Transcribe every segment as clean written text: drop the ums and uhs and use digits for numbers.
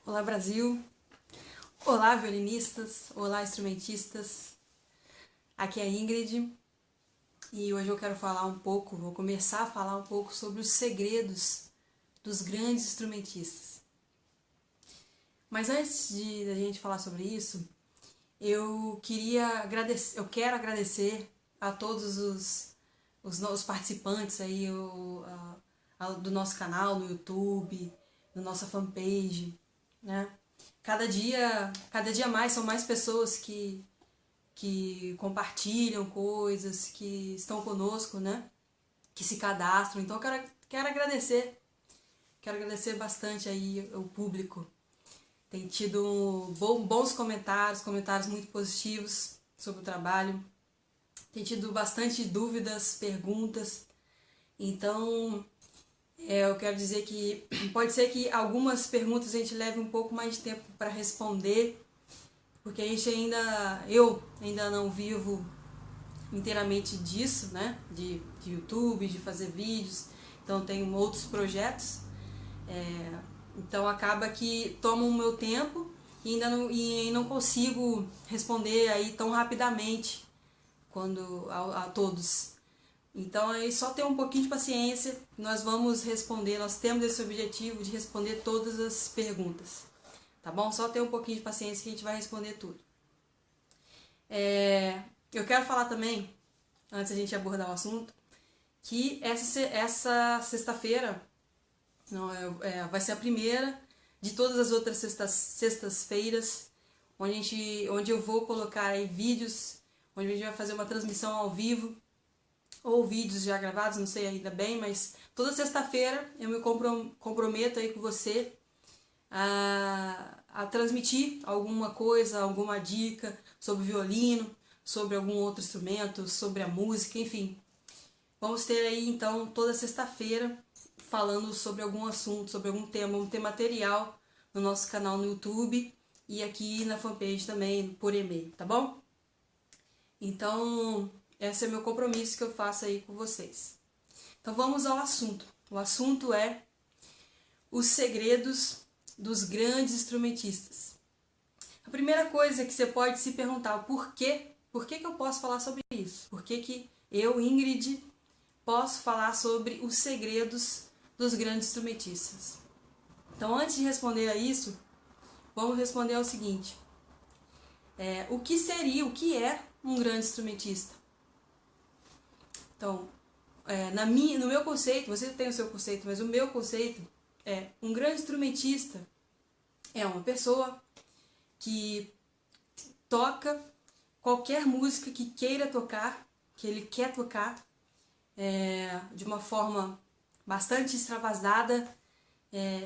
Olá Brasil, olá violinistas, olá instrumentistas, aqui é a Ingrid e hoje eu quero vou começar a falar um pouco sobre os segredos dos grandes instrumentistas. Mas antes de a gente falar sobre isso, eu quero agradecer a todos os participantes aí do nosso canal no YouTube, da nossa fanpage, né? Cada dia mais são mais pessoas que compartilham coisas, que estão conosco, né? Que se cadastram. Então eu quero agradecer bastante aí o público. Tem tido bons comentários muito positivos sobre o trabalho. Tem tido bastante dúvidas, perguntas. Então, eu quero dizer que pode ser que algumas perguntas a gente leve um pouco mais de tempo para responder, porque eu ainda não vivo inteiramente disso, né? De YouTube, de fazer vídeos, então tenho outros projetos. Então acaba que toma o meu tempo e não consigo responder aí tão rapidamente a todos. Então aí só ter um pouquinho de paciência, nós vamos responder, nós temos esse objetivo de responder todas as perguntas, tá bom? Só ter um pouquinho de paciência que a gente vai responder tudo. Eu quero falar também, antes a gente abordar o assunto, que essa sexta-feira vai ser a primeira de todas as outras sextas-feiras, onde eu vou colocar aí vídeos, onde a gente vai fazer uma transmissão ao vivo, ou vídeos já gravados, não sei ainda bem, mas toda sexta-feira eu me comprometo aí com você a transmitir alguma coisa, alguma dica sobre violino, sobre algum outro instrumento, sobre a música, enfim. Vamos ter aí então toda sexta-feira falando sobre algum assunto, sobre algum tema material no nosso canal no YouTube e aqui na fanpage também por e-mail, tá bom? Então, esse é meu compromisso que eu faço aí com vocês. Então vamos ao assunto. O assunto é os segredos dos grandes instrumentistas. A primeira coisa que você pode se perguntar, por que eu posso falar sobre isso? Por que eu, Ingrid, posso falar sobre os segredos dos grandes instrumentistas? Então, antes de responder a isso, vamos responder ao seguinte. O que é um grande instrumentista? Então, no meu conceito, você tem o seu conceito, mas o meu conceito é um grande instrumentista é uma pessoa que toca qualquer música que queira tocar, que ele quer tocar, de uma forma bastante extravasada,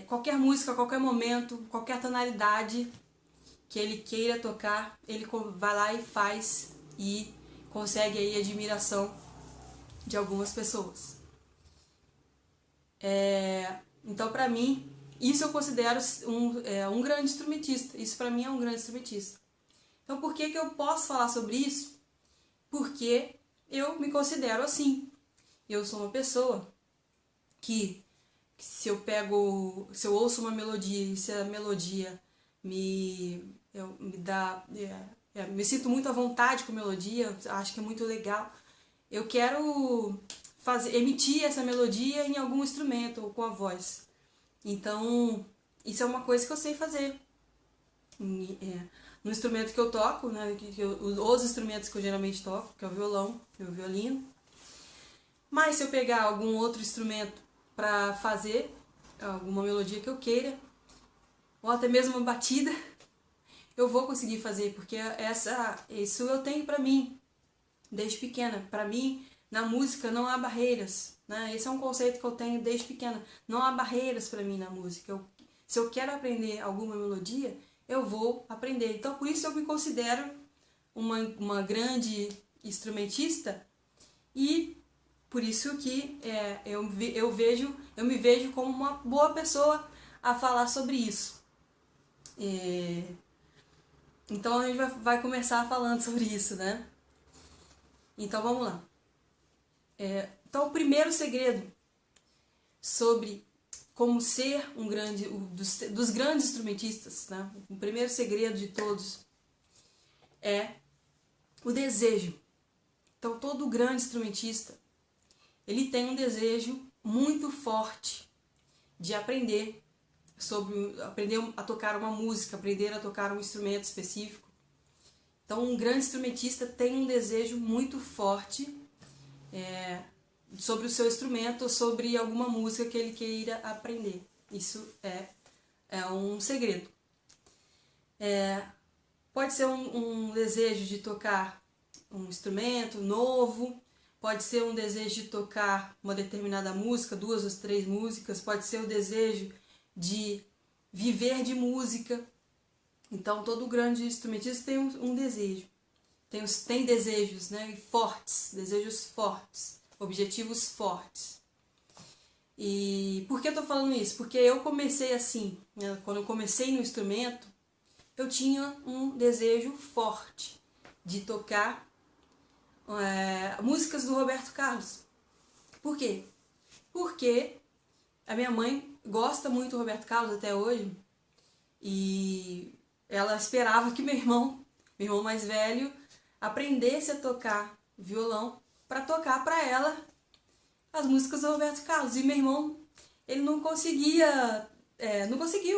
qualquer música, qualquer momento, qualquer tonalidade que ele queira tocar, ele vai lá e faz e consegue aí admiração de algumas pessoas. Então, para mim, isso eu considero um grande instrumentista. Isso para mim é um grande instrumentista. Então, por que eu posso falar sobre isso? Porque eu me considero assim. Eu sou uma pessoa que se eu ouço uma melodia e se a melodia me dá, me sinto muito à vontade com a melodia, acho que é muito legal, eu quero emitir essa melodia em algum instrumento ou com a voz. Então, isso é uma coisa que eu sei fazer. No instrumento que eu toco, né, os instrumentos que eu geralmente toco, que é o violão e o violino. Mas se eu pegar algum outro instrumento para fazer alguma melodia que eu queira, ou até mesmo uma batida, eu vou conseguir fazer, porque isso eu tenho para mim, desde pequena. Para mim, na música não há barreiras, né? Esse é um conceito que eu tenho desde pequena. Não há barreiras para mim na música. Se eu quero aprender alguma melodia, eu vou aprender. Então, por isso eu me considero uma grande instrumentista e por isso que eu me vejo como uma boa pessoa a falar sobre isso. Então a gente vai começar falando sobre isso, né? Então vamos lá. Então o primeiro segredo sobre como ser dos grandes instrumentistas, né? O primeiro segredo de todos é o desejo. Então, todo grande instrumentista, ele tem um desejo muito forte de aprender a tocar uma música, aprender a tocar um instrumento específico. Então, um grande instrumentista tem um desejo muito forte sobre o seu instrumento, sobre alguma música que ele queira aprender. Isso é um segredo. Pode ser um desejo de tocar um instrumento novo, pode ser um desejo de tocar uma determinada música, 2 ou 3 músicas, pode ser o desejo de viver de música. Então, todo grande instrumentista tem um desejo. Tem desejos, né, fortes, desejos fortes, objetivos fortes. E por que eu tô falando isso? Porque eu comecei assim, né, quando eu comecei no instrumento, eu tinha um desejo forte de tocar músicas do Roberto Carlos. Por quê? Porque a minha mãe gosta muito do Roberto Carlos até hoje e ela esperava que meu irmão mais velho, aprendesse a tocar violão para tocar para ela as músicas do Roberto Carlos. E meu irmão, ele não conseguiu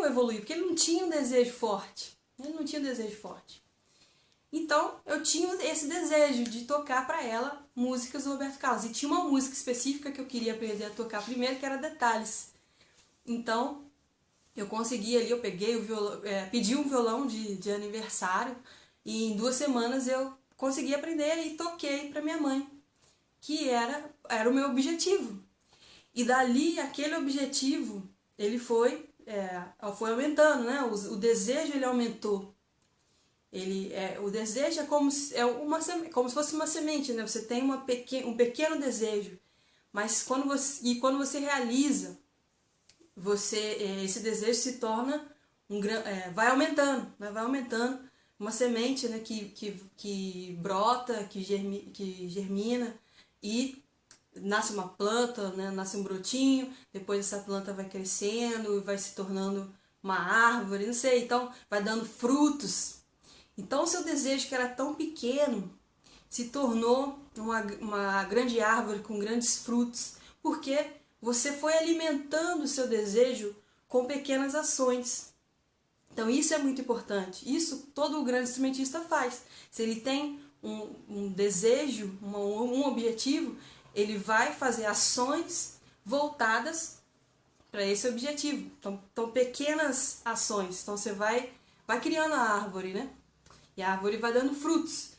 evoluir, porque ele não tinha um desejo forte. Então, eu tinha esse desejo de tocar para ela músicas do Roberto Carlos. E tinha uma música específica que eu queria aprender a tocar primeiro, que era Detalhes. Então, eu consegui ali, eu peguei o violão, pedi um violão de aniversário e em 2 semanas eu consegui aprender e toquei para minha mãe, que era o meu objetivo. E dali, aquele objetivo, ele foi aumentando, né? O desejo, ele aumentou. O desejo é como se fosse uma semente, né? Você tem um pequeno desejo, mas quando você realiza, esse desejo se torna vai aumentando, né? Vai aumentando, uma semente, né? que brota, que germina e nasce uma planta, né? Nasce um brotinho, depois essa planta vai crescendo, vai se tornando uma árvore, não sei, então vai dando frutos. Então o seu desejo, que era tão pequeno, se tornou uma grande árvore com grandes frutos, porque você foi alimentando o seu desejo com pequenas ações. Então isso é muito importante. Isso todo grande instrumentista faz. Se ele tem um desejo, um objetivo, ele vai fazer ações voltadas para esse objetivo. Então pequenas ações. Então você vai criando a árvore, né? E a árvore vai dando frutos.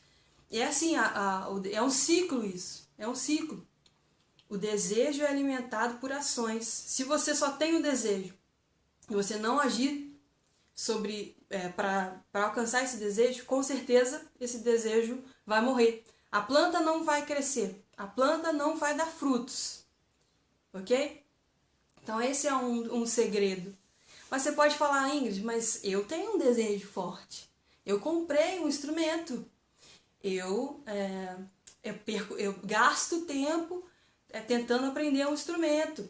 E é assim, é um ciclo isso. É um ciclo. O desejo é alimentado por ações. Se você só tem um desejo e você não agir para alcançar esse desejo, com certeza esse desejo vai morrer. A planta não vai crescer. A planta não vai dar frutos. Ok? Então esse é um segredo. Mas você pode falar, Ingrid, mas eu tenho um desejo forte. Eu comprei um instrumento. Eu gasto tempo tentando aprender um instrumento,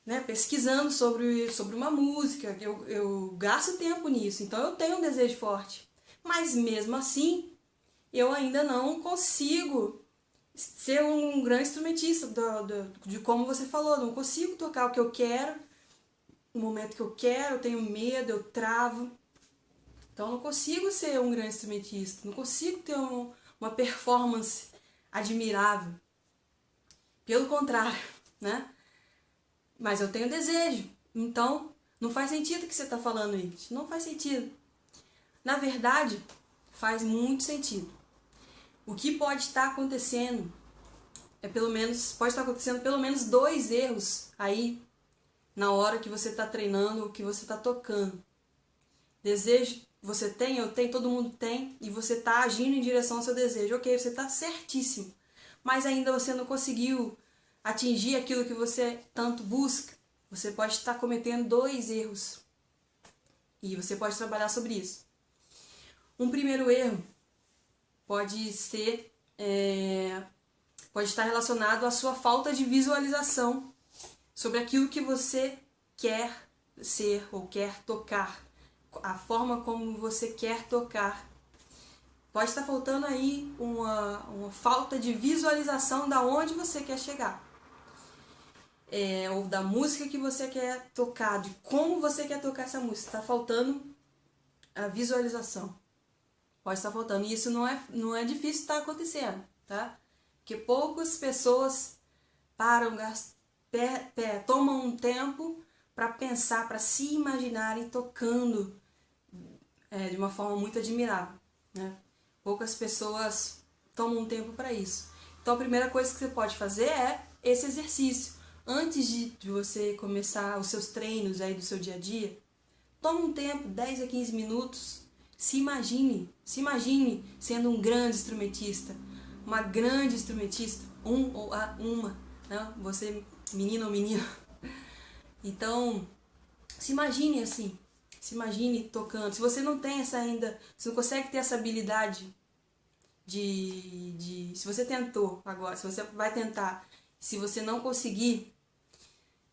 né? Pesquisando sobre uma música. Eu gasto tempo nisso. Então eu tenho um desejo forte. Mas mesmo assim, eu ainda não consigo ser um grande instrumentista de como você falou. Não consigo tocar o que eu quero, no momento que eu quero, eu tenho medo, eu travo. Então eu não consigo ser um grande instrumentista, não consigo ter uma performance admirável. Pelo contrário, né? Mas eu tenho desejo. Então não faz sentido o que você está falando, Ingrid. Não faz sentido. Na verdade, faz muito sentido. O que pode estar acontecendo pode estar acontecendo pelo menos 2 erros aí na hora que você está treinando ou que você está tocando. Desejo você tem, eu tenho, todo mundo tem, e você está agindo em direção ao seu desejo. Ok, você está certíssimo, mas ainda você não conseguiu atingir aquilo que você tanto busca. Você pode estar cometendo 2 erros e você pode trabalhar sobre isso. Um primeiro erro pode estar relacionado à sua falta de visualização sobre aquilo que você quer ser ou quer tocar, a forma como você quer tocar. Pode estar faltando aí uma falta de visualização da onde você quer chegar. Ou da música que você quer tocar, de como você quer tocar essa música. Está faltando a visualização. Pode estar faltando. E isso não é difícil estar acontecendo, tá? Porque poucas pessoas param, tomam um tempo para pensar, para se imaginarem tocando de uma forma muito admirável, né? Poucas pessoas tomam um tempo para isso. Então a primeira coisa que você pode fazer é esse exercício. Antes de você começar os seus treinos aí do seu dia a dia, toma um tempo, 10 a 15 minutos, se imagine sendo um grande instrumentista, uma grande instrumentista, uma, né? Você, menina ou menino. Então, se imagine assim, se imagine tocando. Se você não tem essa ainda, se não consegue ter essa habilidade se você tentou agora, se você vai tentar, se você não conseguir,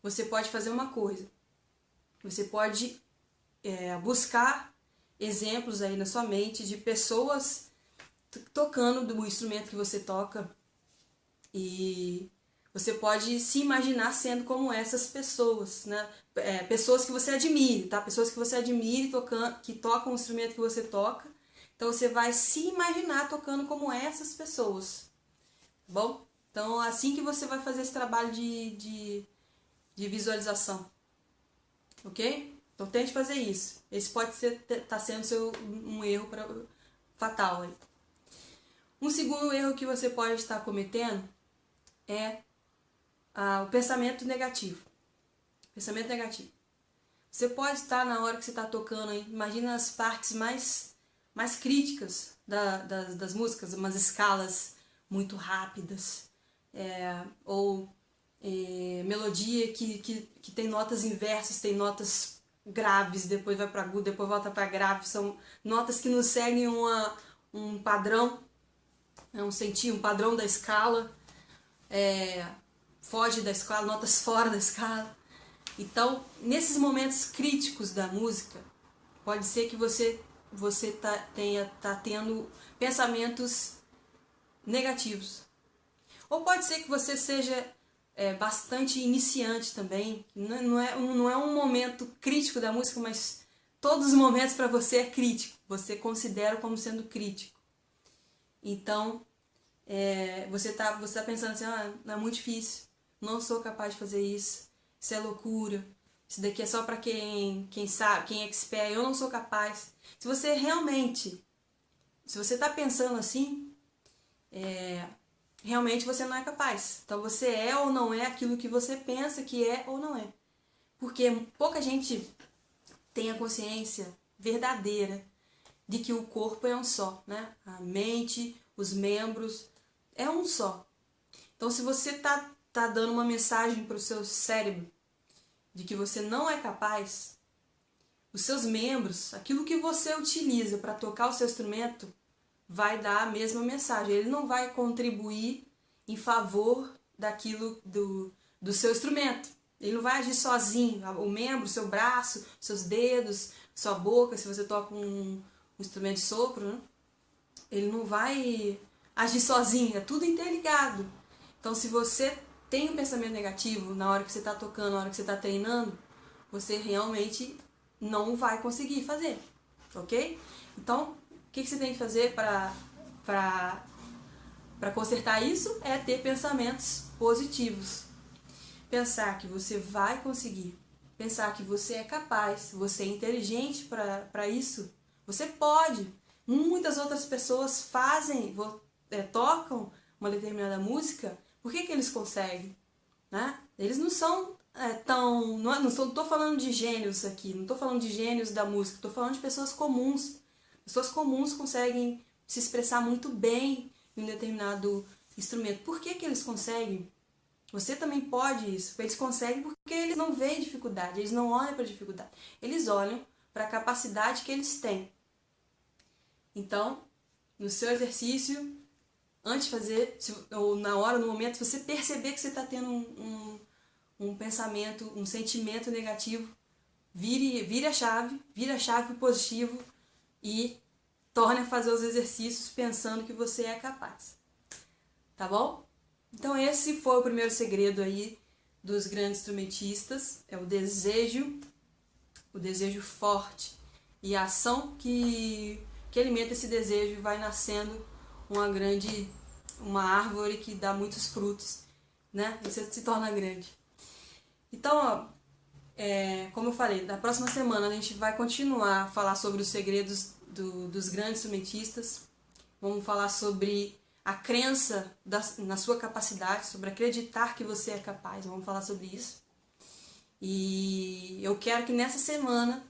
você pode fazer uma coisa. Você pode buscar exemplos aí na sua mente de pessoas tocando do instrumento que você toca, e você pode se imaginar sendo como essas pessoas, né? Pessoas que você admire, tá? Pessoas que você admire que tocam o instrumento que você toca. Então você vai se imaginar tocando como essas pessoas, tá bom? Então assim que você vai fazer esse trabalho de visualização, ok? Então tente fazer isso. Esse pode tá sendo um erro fatal aí. Um segundo erro que você pode estar cometendo é o pensamento negativo. Pensamento negativo. Você pode estar na hora que você está tocando aí, imagina as partes mais críticas das músicas, umas escalas muito rápidas, ou melodia que tem notas inversas, tem notas graves, depois vai para agudo, depois volta para grave, são notas que não seguem um padrão, um padrão da escala, foge da escala, notas fora da escala. Então, nesses momentos críticos da música, pode ser que você tá tendo pensamentos negativos. Ou pode ser que você seja bastante iniciante também. Não é um momento crítico da música, mas todos os momentos para você é crítico. Você considera como sendo crítico. Então, você tá pensando assim, não é muito difícil, não sou capaz de fazer isso, isso é loucura, isso daqui é só para quem sabe, quem é expert, eu não sou capaz. Se você tá pensando assim, realmente você não é capaz. Então você é ou não é aquilo que você pensa que é ou não é. Porque pouca gente tem a consciência verdadeira de que o corpo é um só, né? A mente, os membros, é um só. Então se você tá dando uma mensagem para o seu cérebro de que você não é capaz, os seus membros, aquilo que você utiliza para tocar o seu instrumento, vai dar a mesma mensagem. Ele não vai contribuir em favor daquilo do seu instrumento. Ele não vai agir sozinho. O membro, o seu braço, seus dedos, sua boca, se você toca um instrumento de sopro, né? Ele não vai agir sozinho, é tudo interligado. Então se você tem um pensamento negativo na hora que você está tocando, na hora que você está treinando, você realmente não vai conseguir fazer, ok? Então, o que você tem que fazer para consertar isso? É ter pensamentos positivos. Pensar que você vai conseguir, pensar que você é capaz, você é inteligente para isso, você pode. Muitas outras pessoas tocam uma determinada música. Por que eles conseguem? Né? Eles não são não estou falando de gênios aqui, não estou falando de gênios da música, estou falando de pessoas comuns. Pessoas comuns conseguem se expressar muito bem em um determinado instrumento. Por que eles conseguem? Você também pode isso. Eles conseguem porque eles não veem dificuldade, eles não olham para a dificuldade. Eles olham para a capacidade que eles têm. Então, no seu exercício, antes de fazer, ou na hora, no momento, você perceber que você está tendo um pensamento, um sentimento negativo, vire a chave pro positivo e torne a fazer os exercícios pensando que você é capaz. Tá bom? Então esse foi o primeiro segredo aí dos grandes instrumentistas, é o desejo forte e a ação que alimenta esse desejo, vai nascendo uma árvore que dá muitos frutos, né? E você se torna grande. Então, ó, como eu falei, na próxima semana a gente vai continuar a falar sobre os segredos dos grandes instrumentistas. Vamos falar sobre a crença na sua capacidade, sobre acreditar que você é capaz. Vamos falar sobre isso. E eu quero que nessa semana,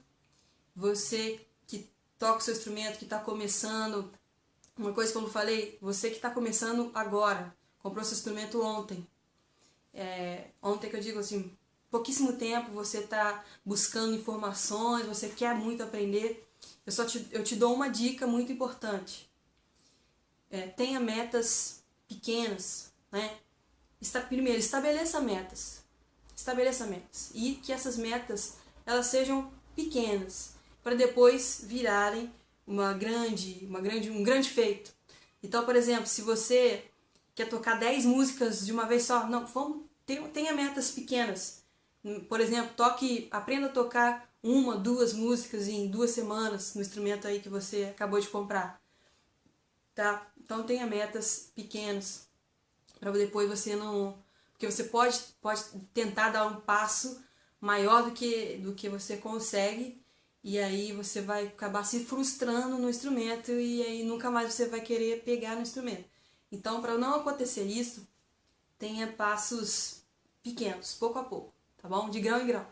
você que toca o seu instrumento, que está começando, uma coisa que eu não falei, você que está começando agora, comprou seu instrumento ontem. Ontem que eu digo assim, pouquíssimo tempo, você está buscando informações, você quer muito aprender. Eu te dou uma dica muito importante. Tenha metas pequenas, né? Primeiro, estabeleça metas. E que essas metas elas sejam pequenas, para depois virarem um grande feito. Então, por exemplo, se você quer tocar 10 músicas de uma vez só, não, tenha metas pequenas. Por exemplo, aprenda a tocar 1, 2 músicas em 2 semanas no instrumento aí que você acabou de comprar. Tá? Então tenha metas pequenas, para depois você não... Porque você pode tentar dar um passo maior do que você consegue, e aí você vai acabar se frustrando no instrumento, e aí nunca mais você vai querer pegar no instrumento. Então, para não acontecer isso, tenha passos pequenos, pouco a pouco, tá bom? De grão em grão.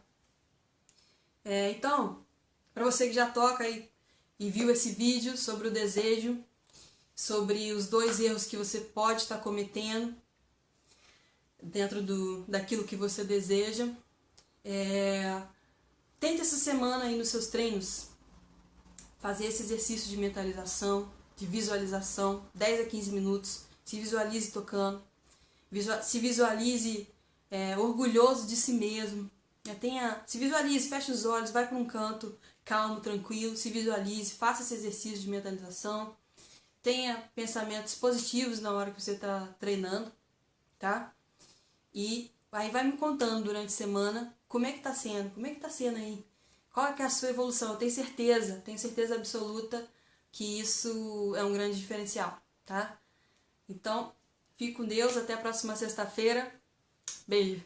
Então, para você que já toca e viu esse vídeo sobre o desejo, sobre os 2 erros que você pode estar cometendo dentro daquilo que você deseja, tente essa semana aí nos seus treinos fazer esse exercício de mentalização, de visualização, 10 a 15 minutos, se visualize tocando, se visualize orgulhoso de si mesmo, se visualize, feche os olhos, vai para um canto calmo, tranquilo, se visualize, faça esse exercício de mentalização, tenha pensamentos positivos na hora que você está treinando, tá? E aí vai me contando durante a semana como é que tá sendo aí, qual é que é a sua evolução. Eu tenho certeza absoluta que isso é um grande diferencial, tá? Então, fique com Deus, até a próxima sexta-feira, beijo!